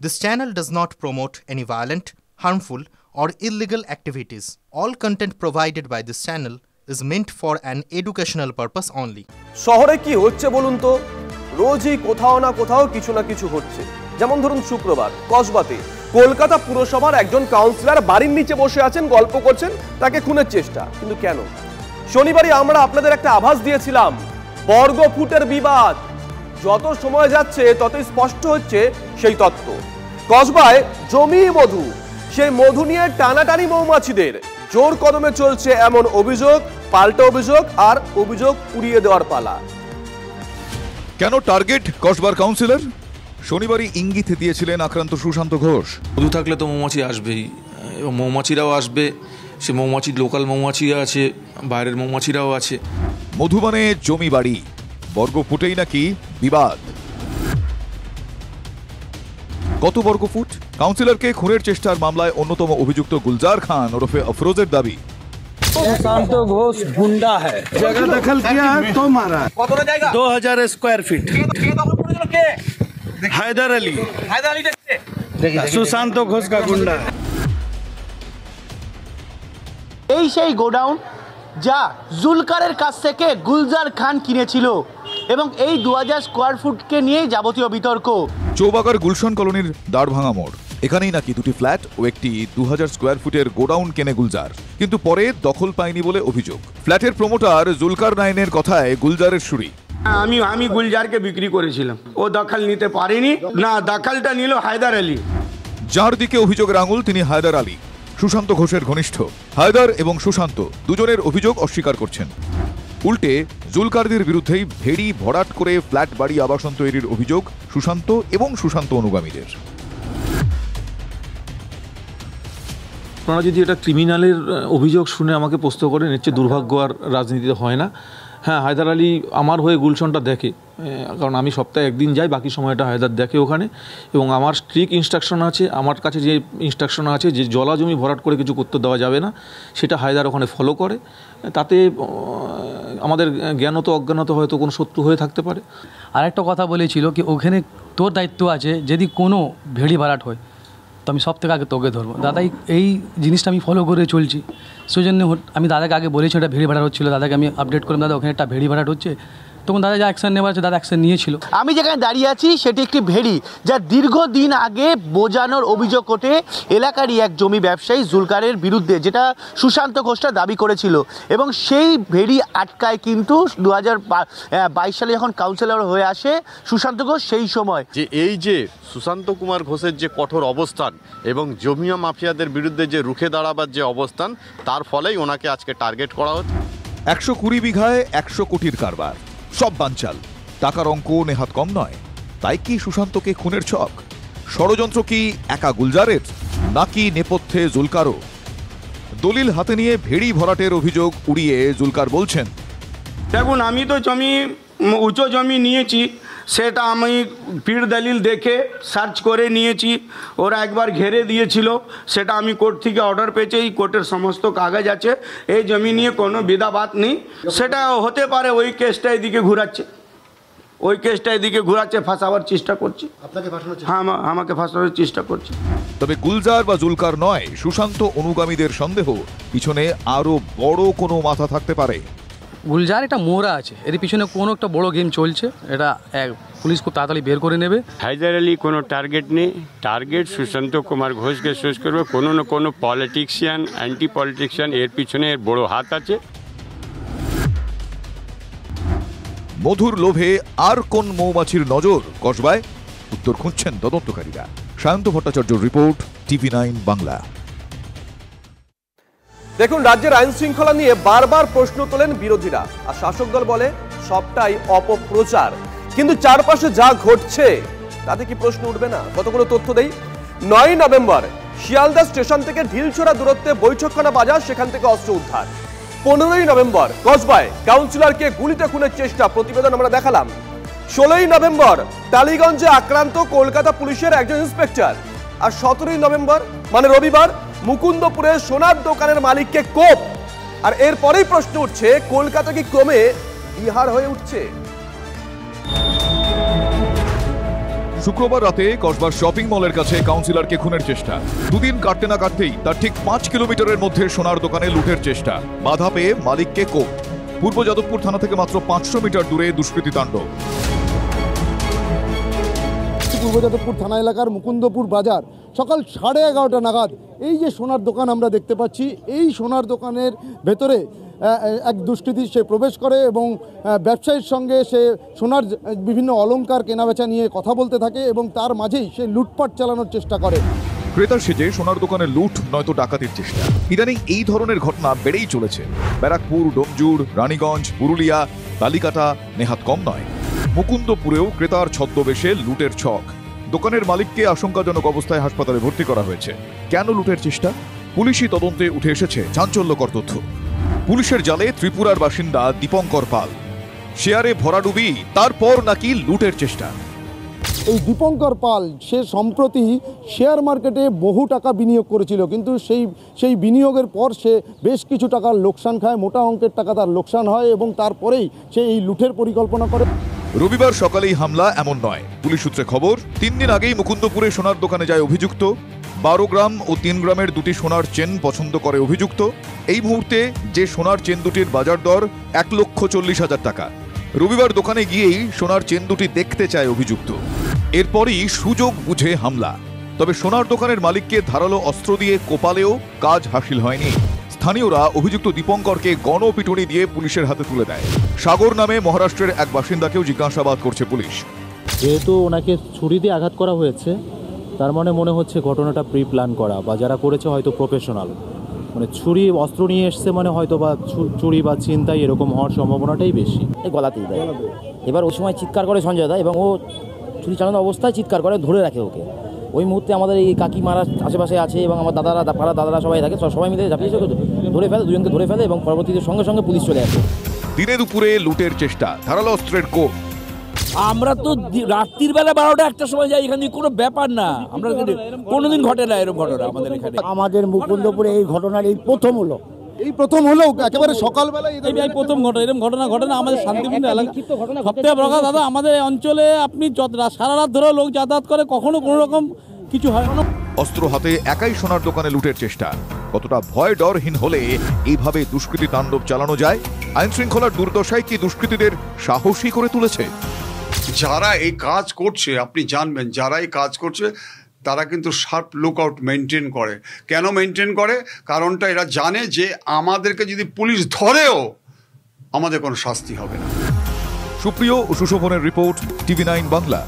This channel does not promote any violent, harmful, or illegal activities. All content provided by this channel is meant for an educational purpose only. শহরে কি হচ্ছে বলুন তো? রোজই কোথাও না কোথাও কিছু না কিছু হচ্ছে। যেমন ধরুন শুক্রবার কসবাতে কলকাতা পুরসভার একজন কাউন্সিলর বাড়ির নিচে বসে আছেন, গল্প করছেন, তাকে খুনের চেষ্টা। কিন্তু কেন? শনিবারই আমরা আপনাদের একটা আভাস দিয়েছিলাম, বর্গফুটের বিবাদ। যত সময় যাচ্ছে ততই স্পষ্ট হচ্ছে সেই তত্ত্ব। কসবায় জমি মধু, সেই মধু নিয়ে টানাটানি মৌমাছিদের জোর কদমে চলছে এমন অভিযোগ, পাল্টা অভিযোগ আর অভিযোগ উড়িয়ে দেওয়ার পালা। কেন টার্গেট কসবার কাউন্সিলর? শনিবারই ইঙ্গিত দিয়েছিলেন আক্রান্ত সুশান্ত ঘোষ। মধু থাকলে তো মৌমাছি আসবেই, এবং মৌমাছিরাও আসবে। সে মৌমাছি লোকাল মৌমাছি আছে, বাইরের মৌমাছিরাও আছে। মধু মানে জমি বাড়ি, বর্গ ফুটেই নাকি বিবাদ। কত বর্গ ফুট? কাউন্সিলরকে খুনের চেষ্টার মামলায় অন্যতম অভিযুক্ত গুলজার খান ওরফে अफरोजের দাবি, सुशांत घोष गुंडा है, जगह दखल किया है तो मारा। 2000 स्क्वायर फीट। हैदर अली सुशांत घोष का गुंडा है। এই সেই গোডাউন যা জুলকারের কাছ থেকে গুলজার খান কিনেছিল, এবং এই 2000 স্কোয়ার ফুটকে নিয়ে যাবতীয় বিতর্ক। চৌবাগার গুলশন কলোনির দাঁড়ভাঙা মোড়, এখানেই নাকি দুটি ফ্ল্যাট ও একটি 2000 স্কোয়ার ফুটের গোডাউন কেনে গুলজার, কিন্তু পরে দখল পায়নি বলে অভিযোগ। ফ্ল্যাটের প্রমোটার জুলকার নাইনের কথায় গুলজারের সুরি। আমি গুলজারকে বিক্রি করেছিলাম, ও দখল নিতে পারেনি, না দখলটা নিল হায়দার আলী। যার দিকে অভিযোগের আঙুল তিনি হায়দার আলী, সুশান্ত ঘোষের ঘনিষ্ঠ। হায়দার এবং সুশান্ত দুজনের অভিযোগ অস্বীকার করছেন। উল্টে জুলকারদের বিরুদ্ধেই ভেড়ি ভরাট করে ফ্ল্যাট বাড়ি আবাসন তৈরির অভিযোগ সুশান্ত এবং সুশান্ত অনুগামীদের। আপনারা যদি এটা ক্রিমিনালের অভিযোগ শুনে আমাকে প্রশ্ন করেন, এর চেয়ে দুর্ভাগ্য আর রাজনীতিতে হয় না। হ্যাঁ, হায়দার আলী আমার হয়ে গুলশনটা দেখে, কারণ আমি সপ্তাহে একদিন যাই, বাকি সময়টা হায়দার দেখে ওখানে। এবং আমার স্ট্রিক্ট ইনস্ট্রাকশন আছে, আমার কাছে যে ইনস্ট্রাকশন আছে যে জলা জমি ভরাট করে কিছু করতে দেওয়া যাবে না, সেটা হায়দার ওখানে ফলো করে। তাতে আমাদের জ্ঞানত অজ্ঞানত হয়তো কোনো শত্রু হয়ে থাকতে পারে। আর একটা কথা বলেছিল কি, ওখানে তোর দায়িত্ব আছে, যদি কোনো ভেড়ি ভরাট হয় তো আমি সব থেকে আগে তোকে ধরবো। দাদা এই জিনিসটা আমি ফলো করে চলছি, সেজন্য আমি দাদাকে আগে বলেছি এটা ভেড়ি ভাড়াট হচ্ছিলো। দাদাকে আমি আপডেট করলাম, দাদা ওখানে একটা ভেড়ি ভাড়াট হচ্ছে। তখন দাদা যা অ্যাকশন নেওয়ার আছে দাদা অ্যাকশন নিয়েছিল। আমি যেখানে দাঁড়িয়ে আছি সেটি একটি ভেড়ি, যা দীর্ঘদিন আগে বোঝানোর অভিযোগ ওঠে এলাকারই এক জমি ব্যবসায়ী জুলকারের বিরুদ্ধে, যেটা সুশান্ত ঘোষটা দাবি করেছিল। এবং সেই ভেড়ি আটকায় কিন্তু 2022 সালে যখন কাউন্সিলর হয়ে আসে সুশান্ত ঘোষ, সেই সময় যে এই যে সুশান্ত কুমার ঘোষের যে কঠোর অবস্থান এবং জমিয়া মাফিয়াদের বিরুদ্ধে যে রুখে দাঁড়াবার যে অবস্থান, তার ফলেই ওনাকে আজকে টার্গেট করা হচ্ছে। 120 বিঘায় 100 কোটির কারবার, সব বানচাল, টাকার অঙ্ক নেহাত কম নয়। তাই কি সুশান্তকে খুনের ছক? ষড়যন্ত্র কি একা গুলজারের, নাকি নেপথ্যে জুলকারও? দলিল হাতে নিয়ে ভেড়ি ভরাটের অভিযোগ উড়িয়ে জুলকার বলছেন, দেখুন আমি তো জমি উঁচু জমি নিয়েছি, সেটা আমি পীর দলিল দেখে সার্চ করে নিয়েছি। ওরা একবার ঘেরে দিয়েছিল, সেটা আমি কোর্ট থেকে অর্ডার পেয়েছি, এই কোর্টের সমস্ত কাগজ আছে, এই জমি নিয়ে কোনো বিধাবাদ নেই। সেটা হতে পারে ওই কেসটা এদিকে ঘুরাচ্ছে, ফাঁসাবার চেষ্টা করছে। হ্যাঁ, আমাকে ফাঁসাবার চেষ্টা করছে। তবে গুলজার বা জুলকার নয়, সুশান্ত অনুগামীদের সন্দেহ পিছনে আরো বড় কোনো মাথা থাকতে পারে। গুলজার এটা মোড়া আছে, এর পিছনে কোনো একটা বড় গেম চলছে, এটা পুলিশ খুব তাড়াতাড়ি বের করে নেবে। হায়দার আলী কোনো টার্গেট নেই, টার্গেট সুশান্ত কুমার ঘোষকে শেষ করবে। কোনো না কোনো পলিটিশিয়ান, অ্যান্টি পলিটিশিয়ান এর পিছনে এর বড় হাত আছে। মধুর লোভে আর কোন মৌমাছির নজর কসবায়? উত্তর খুঁজছেন তদন্তকারীরা। সায়ন্ত ভট্টাচার্যর রিপোর্ট, TV9 বাংলা। দেখুন, রাজ্যের আইন শৃঙ্খলা নিয়ে বারবার প্রশ্ন তোলেন বিরোধীরা, আর শাসক দল বলে সবটাই অপপ্রচার। কিন্তু চারপাশে যা ঘটছে তাতে কি প্রশ্ন উঠবে না? কতগুলো তথ্য দেই। 9 নভেম্বর শিয়ালদা স্টেশন থেকে ঢিলছোড়া দূরত্বে বৈঠকখানা বাজার, সেখান থেকে অস্ত্র উদ্ধার। 15ই নভেম্বর কসবায় কাউন্সিলরকে গুলিতে খুনের চেষ্টা, প্রতিবেদন আমরা দেখালাম। 16ই নভেম্বর টালিগঞ্জে আক্রান্ত কলকাতা পুলিশের একজন ইন্সপেক্টর। আর 17ই নভেম্বর মানে রবিবার মুকুন্দপুরে সোনার দোকানের মালিককে কোপ। আর এরপরেই প্রশ্ন উঠছে, কলকাতা কি ক্রমে বিহার হয়ে উঠছে? শুক্রবার রাতে কসবার শপিং মলের কাছে কাউন্সিলরকে খুনের চেষ্টা। দুদিন কাটতে না কাটতেই তার ঠিক 5 কিলোমিটারের মধ্যে সোনার দোকানে লুটের চেষ্টা। বাধা পেয়ে মালিককে কোপ। পূর্ব যাদবপুর থানা থেকে মাত্র 500 মিটার দূরে দুষ্কৃতী তাণ্ডব। পূর্ব যাদবপুর থানা এলাকার মুকুন্দপুর বাজার সকাল 11:30 নাগাদ এই যে সোনার দোকান আমরা দেখতে পাচ্ছি, এই সোনার দোকানের ভেতরে এক দুষ্কৃতী সে প্রবেশ করে এবং ব্যবসায়ীর সঙ্গে সে সোনার বিভিন্ন অলংকার কেনাবেচা নিয়ে কথা বলতে থাকে এবং তার মাঝেই সে লুটপাট চালানোর চেষ্টা করে। ক্রেতার সেজে সোনার দোকানে লুট নয়তো ডাকাতির চেষ্টা। ইদানিং এই ধরনের ঘটনা বেড়েই চলেছে। ব্যারাকপুর, ডোমজুড়, রানীগঞ্জ, পুরুলিয়া, তালিকাটা নেহাত কম নয়। মুকুন্দপুরেও ক্রেতার ছদ্মবেশে লুটের ছক। দোকানের মালিককে আশঙ্কাজনক অবস্থায় হাসপাতালে ভর্তি করা হয়েছে। কেন লুটের চেষ্টা? পুলিশি তদন্তে উঠে এসেছে চাঞ্চল্যকর তথ্য। পুলিশের জালে ত্রিপুরার বাসিন্দা দীপঙ্কর পাল। শেয়ারে ভরাডুবি, তারপর নাকি লুটের চেষ্টা। এই দীপঙ্কর পাল সে সম্প্রতি শেয়ার মার্কেটে বহু টাকা বিনিয়োগ করেছিল, কিন্তু সেই বিনিয়োগের পর সে বেশ কিছু টাকার লোকসান খায়, মোটা অঙ্কের টাকা তার লোকসান হয় এবং তারপরেই সে এই লুটের পরিকল্পনা করে। রবিবার সকালেই হামলা এমন নয়। পুলিশ সূত্রে খবর, 3 দিন আগেই মুকুন্দপুরে সোনার দোকানে যায় অভিযুক্ত। 12 গ্রাম ও 3 গ্রামের দুটি সোনার চেন পছন্দ করে অভিযুক্ত। এই মুহূর্তে যে সোনার চেন দুটির বাজার দর 1,40,000 টাকা। রবিবার দোকানে গিয়েই সোনার চেন দুটি দেখতে চায় অভিযুক্ত। এরপরই সুযোগ বুঝে হামলা। তবে সোনার দোকানের মালিককে ধারালো অস্ত্র দিয়ে কোপালেও কাজ হাসিল হয়নি। স্থানীয়রা অভিযুক্ত দীপঙ্করকে গণপিটুনি দিয়ে পুলিশের হাতে তুলে দেয়। সাগর নামে মহারাষ্ট্রের এক বাসিন্দাকেও জিজ্ঞাসাবাদ করছে পুলিশ। যেহেতু ওনাকে ছুরি দিয়ে আঘাত করা হয়েছে, তার মানে মনে হচ্ছে ঘটনাটা প্রি প্ল্যান করা, বা যারা করেছে হয়তো প্রফেশনাল। মানে ছুরি অস্ত্র নিয়ে এসছে মানে হয়তো বা চুরি বা ছিনতাই এরকম হওয়ার সম্ভাবনাটাই বেশি। গলাতেই দেয়। এবার ওই সময় চিৎকার করে সঞ্জয় দা এবং ও ছুরি চালানো অবস্থায় চিৎকার করে, ধরে রাখে ওকে। ওই মুহূর্তে আমাদের এই কাকিমারা আশেপাশে আছে এবং আমার দাদারা, পাড়া দাদারা সবাই থাকে, সবাই মিলে ঝাঁপিয়ে ধরে ফেলে, দুজনকে ধরে ফেলে এবং পরবর্তীতে সঙ্গে সঙ্গে পুলিশ চলে আসে। দিনে দুপুরে লুটের চেষ্টা, ধারালো অস্ত্রের কোপ। আমরা তো রাত্রির বেলা 12টা-1টার সময় যাই, এখানে কোনো ব্যাপার না। আমরা কোনোদিন ঘটে না এরকম ঘটনা আমাদের এখানে। আমাদের মুকুন্দপুরে এই ঘটনার এই প্রথম হলো। এই প্রথম হলো একেবারে সকালবেলা এই প্রথম ঘটনা, এরকম ঘটনা ঘটে না আমাদের শান্তিপূর্ণ এলাকা। সবথেকে বড় কথা দাদা, আমাদের অঞ্চলে আপনি সারা রাত ধরে লোক যাতায়াত করে, কখনো কোনো রকম কিছু হয় না। অস্ত্র হাতে একাই সোনার দোকানে লুটের চেষ্টা। কতটা ভয় ডরহীন হলে এইভাবে দুষ্কৃতী তাণ্ডব চালানো যায়? আইন শৃঙ্খলার দুর্দশায় কি দুষ্কৃতীদের সাহসী করে তুলেছে? যারা এই কাজ করছে, আপনি জানবেন, যারা এই কাজ করছে তারা কিন্তু শার্প লুকআউট মেনটেন করে। কেন মেনটেন করে? কারণটা এরা জানে যে আমাদেরকে যদি পুলিশ ধরেও আমাদের কোনো শাস্তি হবে না। সুপ্রিয় ও সুশোভনের রিপোর্ট, TV9 বাংলা।